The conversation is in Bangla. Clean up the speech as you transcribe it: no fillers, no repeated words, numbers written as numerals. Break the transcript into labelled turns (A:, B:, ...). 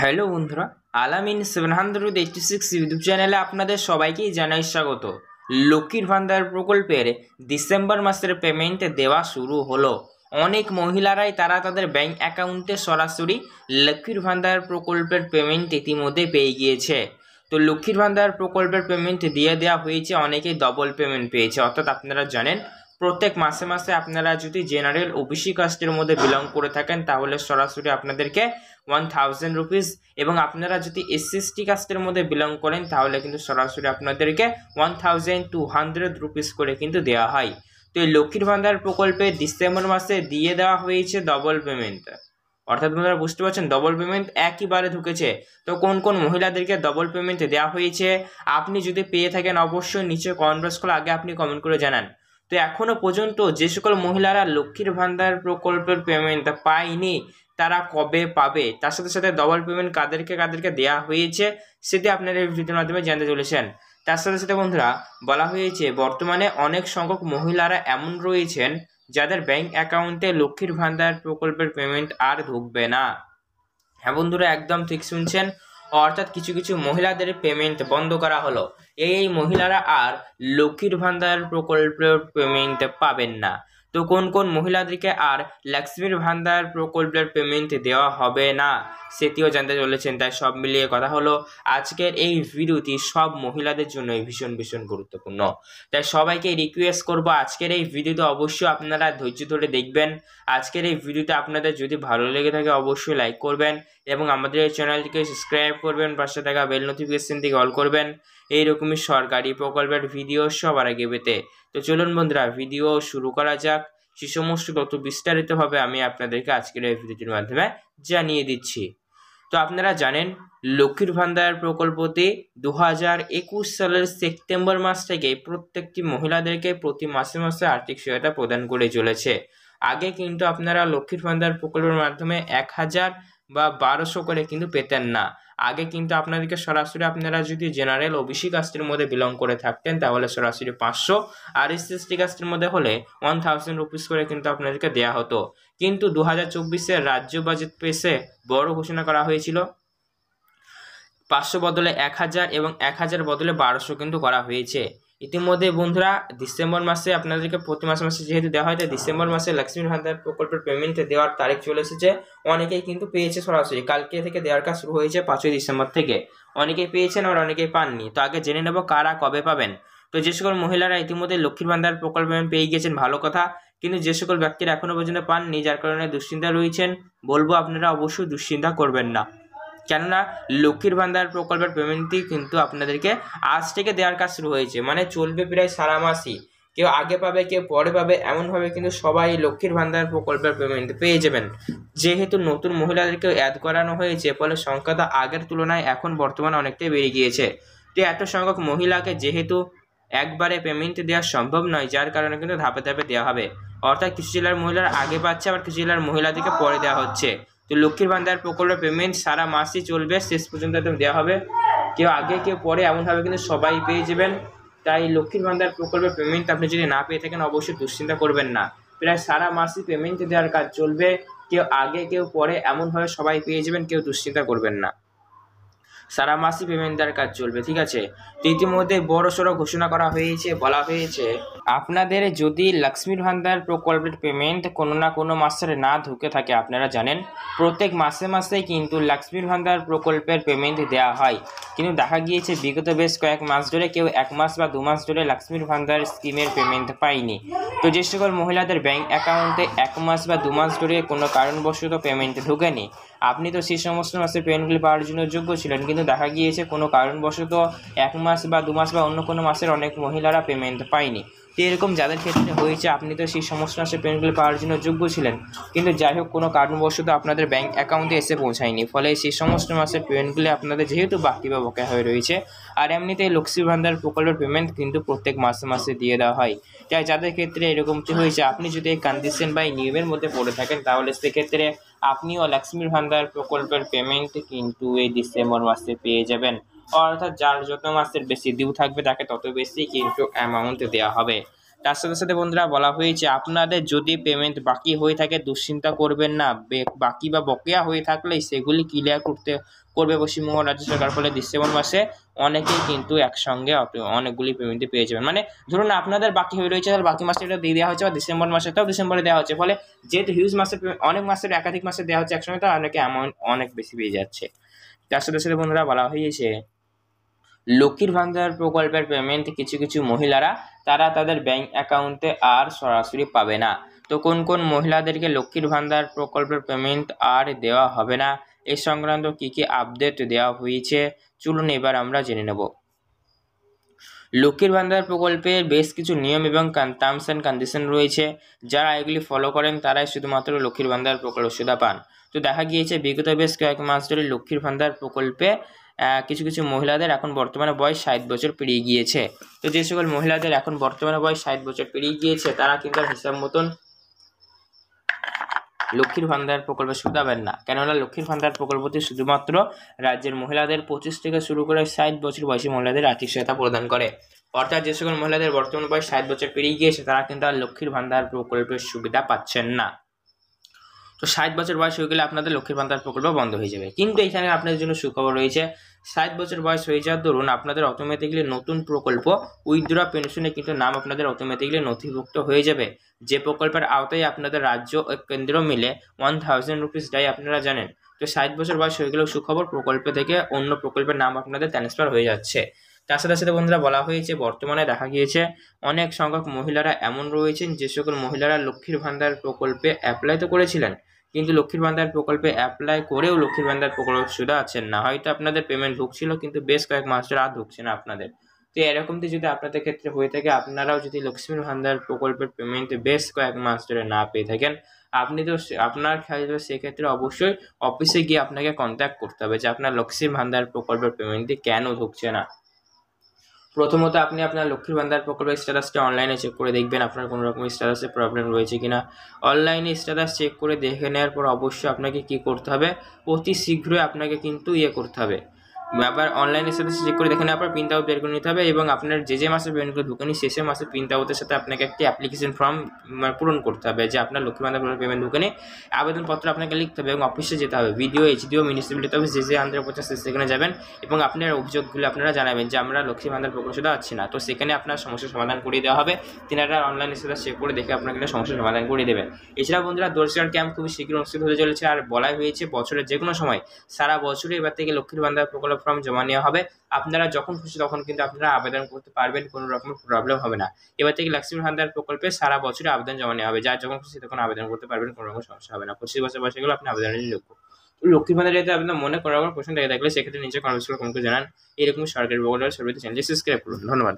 A: হ্যালো বন্ধুরা, আলামিন 786 ইউটিউব চ্যানেলে আপনাদের সবাইকেই জানাই স্বাগত। লক্ষ্মীর ভান্ডার প্রকল্পের ডিসেম্বর মাসের পেমেন্ট দেওয়া শুরু হলো। অনেক মহিলারাই তাদের ব্যাংক অ্যাকাউন্টে সরাসরি লক্ষ্মীর ভান্ডার প্রকল্পের পেমেন্ট ইতিমধ্যে পেয়ে গিয়েছে। তো লক্ষ্মীর ভান্ডার প্রকল্পের পেমেন্ট দিয়ে দেওয়া হয়েছে, অনেকেই ডবল পেমেন্ট পেয়েছে। অর্থাৎ আপনারা জানেন প্রত্যেক মাসে মাসে আপনারা যদি জেনারেল ওবিসি কাস্টের মধ্যে বিলং করে থাকেন তাহলে সরাসরি আপনাদেরকে 1000 রুপিস, এবং আপনারা যদি এসসি কাস্টের মধ্যে বিলং করেন তাহলে কিন্তু সরাসরি আপনাদেরকে 1200 রুপিস করে কিন্তু দেওয়া হয়। তো এই লক্ষ্মীর ভান্ডার প্রকল্পে ডিসেম্বর মাসে দিয়ে দেওয়া হয়েছে ডবল পেমেন্ট। অর্থাৎ আপনারা বুঝতে পারছেন ডবল পেমেন্ট একইবারে ঢুকেছে। তো কোন কোন মহিলাদেরকে ডবল পেমেন্ট দেওয়া হয়েছে আপনি যদি পেয়ে থাকেন অবশ্যই নিচে কমেন্ট বক্স করে আগে আপনি কমেন্ট করে জানান। তো এখনো পর্যন্ত যে সকল মহিলারা লক্ষ্মীর ভান্ডার প্রকল্পের পেমেন্ট পায়নি তারা কবে পাবে, তার সাথে সাথে ডবল পেমেন্ট কাদেরকে কাদেরকে দেওয়া হয়েছে সেটি আপনারা এই ভিডিওর মাধ্যমে জানতে চলেছেন। তার সাথে সাথে বন্ধুরা বলা হয়েছে বর্তমানে অনেক সংখ্যক মহিলারা এমন রয়েছেন যাদের ব্যাংক অ্যাকাউন্টে লক্ষ্মীর ভান্ডার প্রকল্পের পেমেন্ট আর ঢুকবে না। হ্যাঁ বন্ধুরা, একদম ঠিক শুনছেন। অর্থাৎ কিছু কিছু মহিলাদের পেমেন্ট বন্ধ করা হলো। এই মহিলারা আর লক্ষ্মীর ভান্ডার প্রকল্পের পেমেন্ট পাবেন না। তো কোন কোন মহিলাদেরকে আর লক্ষ্মীর ভান্ডার প্রকল্পের পেমেন্ট দেওয়া হবে না সেটিও জানতে চলেছেন। তাই সব মিলিয়ে কথা হলো আজকের এই ভিডিওটি সব মহিলাদের জন্য ভীষণ ভীষণ গুরুত্বপূর্ণ। তাই সবাইকে রিকোয়েস্ট করব আজকের এই ভিডিওতে অবশ্যই আপনারা ধৈর্য ধরে দেখবেন। আজকের এই ভিডিওটা আপনাদের যদি ভালো লেগে থাকে অবশ্যই লাইক করবেন এবং আমাদের এই চ্যানেলটিকে সাবস্ক্রাইব করবেন, পাশে থাকা বেল নোটিফিকেশনটিকে অল করবেন এইরকমই সরকারি প্রকল্পের ভিডিও সবার আগে পেতে। তো চলুন বন্ধুরা ভিডিও শুরু করা যাক। সে সমস্ত তথ্য বিস্তারিতভাবে আমি আপনাদেরকে আজকের এই ভিডিওটির মাধ্যমে জানিয়ে দিচ্ছি। তো আপনারা জানেন লক্ষ্মীর ভান্ডার প্রকল্পতে 2021 সালের সেপ্টেম্বর মাস থেকে প্রত্যেকটি মহিলাদেরকে প্রতি মাসে মাসে আর্থিক সহায়তা প্রদান করে চলেছে। আগে কিন্তু আপনারা লক্ষ্মীর ভান্ডার প্রকল্পের মাধ্যমে 1000 বা 1200 করে কিন্তু পেতেন না। আগে কিন্তু আপনাদেরকে সরাসরি আপনারা যদি জেনারেল ওবিসি কাস্টের মধ্যে বিলং করে থাকতেন তাহলে সরাসরি 500, আর এসসি কাস্টের মধ্যে হলে 1000 রুপিস করে কিন্তু আপনাদেরকে দেওয়া হতো। কিন্তু 2024-এর রাজ্য বাজেট পেশে বড় ঘোষণা করা হয়েছিল 500 বদলে 1000 এবং 1000 বদলে 1200 কিন্তু করা হয়েছে। ইতিমধ্যে বন্ধুরা ডিসেম্বর মাসে আপনাদেরকে প্রতি মাসে মাসে যেহেতু দেওয়া হয় তাই ডিসেম্বর মাসে লক্ষ্মীর ভান্ডার প্রকল্পের পেমেন্ট দেওয়ার তারিখ চলে এসেছে। অনেকেই কিন্তু পেয়েছে, সরাসরি কালকে থেকে দেওয়ার কাজ শুরু হয়েছে 5ই ডিসেম্বর থেকে। অনেকেই পেয়েছেন আর অনেকেই পাননি। তো আগে জেনে নেব কারা কবে পাবেন। তো যে সকল মহিলারা ইতিমধ্যে লক্ষ্মীর ভান্ডার প্রকল্প পেয়ে গিয়েছেন ভালো কথা, কিন্তু যে সকল ব্যক্তিরা এখনো পর্যন্ত পাননি যার কারণে দুশ্চিন্তা রয়েছেন, বলবো আপনারা অবশ্যই দুশ্চিন্তা করবেন না। কেননা লক্ষ্মীর ভান্ডার প্রকল্পের পেমেন্টটি কিন্তু আপনাদেরকে আজ থেকে দেওয়ার কাজ শুরু হয়েছে, মানে চলবে প্রায় সারা মাসই। কেউ আগে পাবে কেউ পরে পাবে, এমনভাবে কিন্তু সবাই লক্ষ্মীর ভান্ডার প্রকল্পের পেমেন্ট পেয়ে যাবেন। যেহেতু নতুন মহিলাদেরকে অ্যাড করানো হয়েছে ফলে সংখ্যাটা আগের তুলনায় এখন বর্তমানে অনেকটাই বেড়ে গিয়েছে। তো এত সংখ্যক মহিলাকে যেহেতু একবারে পেমেন্ট দেওয়া সম্ভব নয় যার কারণে কিন্তু ধাপে ধাপে দেওয়া হবে। অর্থাৎ কিছু জেলার মহিলারা আগে পাচ্ছে আবার কিছু জেলার মহিলাদেরকে পরে দেওয়া হচ্ছে। তো লক্ষ্মীর ভান্ডার প্রকল্পের পেমেন্ট সারা মাসই চলবে, শেষ পর্যন্ত একদম দেওয়া হবে। কেউ আগে কেউ পরে এমনভাবে কিন্তু সবাই পেয়ে যাবেন। তাই লক্ষ্মীর ভান্ডার প্রকল্পের পেমেন্ট আপনি যদি না পেয়ে থাকেন অবশ্যই দুশ্চিন্তা করবেন না। প্রায় সারা মাসই পেমেন্ট দেওয়ার কাজ চলবে, কেউ আগে কেউ পরে এমনভাবে সবাই পেয়ে যাবেন, কেউ দুশ্চিন্তা করবেন না। সারা মাসই পেমেন্ট দেওয়ার কাজ চলবে, ঠিক আছে। তো ইতিমধ্যে বড় সড়ো ঘোষণা করা হয়েছে, বলা হয়েছে আপনাদের যদি লক্ষ্মীর ভান্ডার প্রকল্পের পেমেন্ট কোনো না কোনো মাসের না ঢুকে থাকে, আপনারা জানেন প্রত্যেক মাসে মাসে কিন্তু লক্ষ্মীর ভান্ডার প্রকল্পের পেমেন্ট দেওয়া হয়। কিন্তু দেখা গিয়েছে বিগত বেশ কয়েক মাস ধরে কেউ 1 মাস বা 2 মাস ধরে লক্ষ্মীর ভান্ডার স্কিমের পেমেন্ট পায়নি। তো যে সকল মহিলাদের ব্যাংক অ্যাকাউন্টে 1 মাস বা 2 মাস ধরে কোনো কারণবশত পেমেন্ট ঢোকেনি, আপনি তো সেই সমস্ত মাসে পেমেন্টগুলি পাওয়ার জন্য যোগ্য ছিলেন, কিন্তু দেখা গিয়েছে কোনো কারণবশত 1 মাস বা 2 মাস বা অন্য কোনো মাসের অনেক মহিলারা পেমেন্ট পায়নি। তো এরকম যাদের ক্ষেত্রে হয়েছে আপনি তো সেই সমস্ত মাসে পেমেন্টগুলি পাওয়ার জন্য যোগ্য ছিলেন, কিন্তু যাই হোক কোনো কারণবশত আপনাদের ব্যাংক অ্যাকাউন্টে এসে পৌঁছায়নি, ফলে সেই সমস্ত মাসের পেমেন্টগুলি আপনাদের যেহেতু বাকি বা বকেয়া হয়ে রয়েছে। আর এমনিতেই লক্ষ্মীর ভান্ডার প্রকল্পের পেমেন্ট কিন্তু প্রত্যেক মাসে মাসে দিয়ে দেওয়া হয়। তাই যাদের ক্ষেত্রে এরকমটি হয়েছে আপনি যদি এই কন্ডিশন বা এই নিয়মের মধ্যে পড়ে থাকেন তাহলে সেক্ষেত্রে আপনিও লক্ষ্মীর ভান্ডার প্রকল্পের পেমেন্ট কিন্তু এই ডিসেম্বর মাসে পেয়ে যাবেন। অর্থাৎ যার যত মাসের বেশি ডিউ থাকবে তাকে তত বেশি কিন্তু অ্যামাউন্ট দেওয়া হবে। তার সাথে সাথে বন্ধুরা বলা হয়েছে আপনাদের যদি পেমেন্ট বাকি হয়ে থাকে দুশ্চিন্তা করবেন না, বাকি বা বকেয়া হয়ে থাকলে সেগুলি ক্লিয়ার করবে পশ্চিমবঙ্গ রাজ্য সরকার। ফলে ডিসেম্বর মাসে অনেকেই কিন্তু একসঙ্গে অনেকগুলি পেমেন্ট পেয়ে যাবেন। মানে ধরুন আপনাদের বাকি হয়ে রয়েছে, তাহলে বাকি মাসে এটা দিয়ে দেওয়া হচ্ছে, বা ডিসেম্বর মাসেটাও ডিসেম্বরে দেওয়া হচ্ছে। ফলে যেহেতু হিউজ মাসে অনেক মাসের একাধিক মাসে দেওয়া হচ্ছে একসঙ্গে, তো অনেকে অ্যামাউন্ট অনেক বেশি পেয়ে যাচ্ছে। তার সাথে সাথে বন্ধুরা বলা হয়েছে লক্ষ্মীর ভান্ডার প্রকল্পের পেমেন্ট কিছু কিছু মহিলারা তারা তাদের ব্যাংক অ্যাকাউন্টে আর সরাসরি পাবে না। তো কোন কোন মহিলাদেরকে লক্ষ্মীর ভান্ডার প্রকল্পের পেমেন্ট আর দেওয়া হবে না, এ সংক্রান্ত কি কি আপডেট দেওয়া হয়েছে চলুন এবার আমরা জেনে নেব। লক্ষ্মীর ভান্ডার প্রকল্পের বেশ কিছু নিয়ম এবং টার্মস অ্যান্ড কন্ডিশন রয়েছে, যারা এগুলি ফলো করেন তারাই শুধুমাত্র লক্ষ্মীর ভান্ডার প্রকল্প সুবিধা পান। তো দেখা গিয়েছে বিগত বেশ কয়েক মাস ধরে লক্ষ্মীর ভান্ডার প্রকল্পে কিছু কিছু মহিলাদের এখন বর্তমানে বয়স 60 বছর পেরিয়ে গিয়েছে। তো যে সকল মহিলাদের এখন বর্তমানে বয়স 60 বছর পেরিয়ে গিয়েছে তারা কিন্তু হিসাব মতন লক্ষ্মীর ভান্ডার প্রকল্পে সুবিধা পাবেন না, কেননা লক্ষ্মীর ভান্ডার প্রকল্পটি শুধুমাত্র রাজ্যের মহিলাদের 25 থেকে শুরু করে 60 বছর বয়সী মহিলাদের আর্থিক সহায়তা প্রদান করে। অর্থাৎ যে সকল মহিলাদের বর্তমান বয়স 60 বছর পেরিয়ে গিয়েছে তারা কিন্তু আর লক্ষ্মীর ভান্ডার প্রকল্পের সুবিধা পাচ্ছেন না। তো 60 বছর বয়স হয়ে গেলে আপনাদের লক্ষ্মীর ভান্ডার প্রকল্প বন্ধ হয়ে যাবে। কিন্তু এখানে আপনাদের জন্য সুখবর রয়েছে, 60 বছর বয়স হয়ে যাওয়ার দরুন আপনাদের অটোমেটিকলি নতুন প্রকল্প উইথড্র পেনশনে কিন্তু নাম আপনাদের অটোমেটিকলি নথিভুক্ত হয়ে যাবে। যে প্রকল্পের আওতায় আপনাদের রাজ্য ও কেন্দ্র মিলে 1000 রুপিস দেয় আপনারা জানেন। তো 60 বছর বয়স হয়ে গেলেও সুখবর, প্রকল্প থেকে অন্য প্রকল্পের নাম আপনাদের ট্রান্সফার হয়ে যাচ্ছে। তার সাথে সাথে বন্ধুরা বলা হয়েছে বর্তমানে দেখা গিয়েছে অনেক সংখ্যক মহিলারা এমন রয়েছেন যে সকল মহিলারা লক্ষ্মীর ভান্ডার প্রকল্পে অ্যাপ্লাই তো করেছিলেন, কিন্তু লক্ষ্মীর ভান্ডার প্রকল্পে অ্যাপ্লাই করেও লক্ষ্মীর ভান্ডার প্রকল্প সুবিধা আছেন না। হয়তো আপনাদের পেমেন্ট ঢুকছিল কিন্তু বেশ কয়েক মাস ধরে আর ঢুকছে না আপনাদের। তো এরকমটি যদি আপনাদের ক্ষেত্রে হয়ে থাকে, আপনারাও যদি লক্ষ্মীর ভান্ডার প্রকল্পের পেমেন্ট বেশ কয়েক মাস ধরে না পেয়ে থাকেন, আপনি তো আপনার খেয়াল সেক্ষেত্রে অবশ্যই অফিসে গিয়ে আপনাকে কন্ট্যাক্ট করতে হবে যে আপনার লক্ষ্মীর ভান্ডার প্রকল্পের পেমেন্টটি কেন ঢুকছে না। প্রথমত আপনি আপনার লক্ষ্মীর ভান্ডার প্রকল্পের স্ট্যাটাসটা অনলাইনে চেক করে দেখবেন আপনার কোনো রকম স্ট্যাটাসে প্রবলেম রয়েছে কিনা। অনলাইনে স্ট্যাটাস চেক করে দেখে নেওয়ার পর অবশ্যই আপনাকে কি করতে হবে, অতি শীঘ্রই আপনাকে কিন্তু করতে হবে, আবার অনলাইনে স্ট্যাটাস চেক করে দেখে নেওয়ার পর প্রিন্ট আউট বের করে নিতে হবে এবং আপনার যে মাসে পেমেন্টগুলো ঢুকেনি শেষে মাসে প্রিন্ট আউটের সাথে আপনাকে একটি অ্যাপ্লিকেশন ফর্ম পূরণ করতে হবে যে আপনার লক্ষ্মীর ভান্ডার পেমেন্ট ঢুকেনি। আবেদনপত্র আপনাকে লিখতে হবে এবং অফিসে যেতে হবে, ভিডিও এইচডিও মিউনিসিপ্যালিটি অফিস যে আন্ধ্রপ্রদেশ সেখানে যাবেন এবং আপনার অভিযোগগুলো আপনারা জানাবেন যে আমরা লক্ষ্মীর ভান্ডার প্রকল্প সুবিধা পাচ্ছি না। তো সেখানে আপনার সমস্যার সমাধান করে দেওয়া হবে, তিনারা অনলাইন স্ট্যাটাস চেক করে দেখে আপনাকে সমস্যার সমাধান করে দেবেন। এছাড়া বন্ধুরা দর্শন ক্যাম্প খুবই শীঘ্র অনুষ্ঠিত হতে চলেছে, আর বলাই হয়েছে বছরের যে কোনো সময় সারা বছরে এবার থেকে লক্ষ্মীর ভান্ডার প্রকল্প ফর্ম জমা নেওয়া হবে। আপনারা যখন খুশি তখন কিন্তু আপনারা আবেদন করতে পারবেন, কোনো রকম প্রবলেম হবে না। এবার থেকে লক্ষ্মীর ভান্ডার প্রকল্পে সারা বছরে আবেদন জমা নেওয়া হবে, যার যখন খুশি তখন আবেদন করতে পারবেন, কোনো রকম সমস্যা হবে না। 25 বছর বয়সে গেলে আপনি আবেদনের যোগ্য। লক্ষ্মীর ভান্ডার যদি আপনার মনে করার প্রশ্ন থেকে থাকলে সেক্ষেত্রে নিচে কমেন্টস করে জানান। এরকম সরকারি প্রকল্পের সর্বদা চ্যানেলটি সাবস্ক্রাইব করুন। ধন্যবাদ।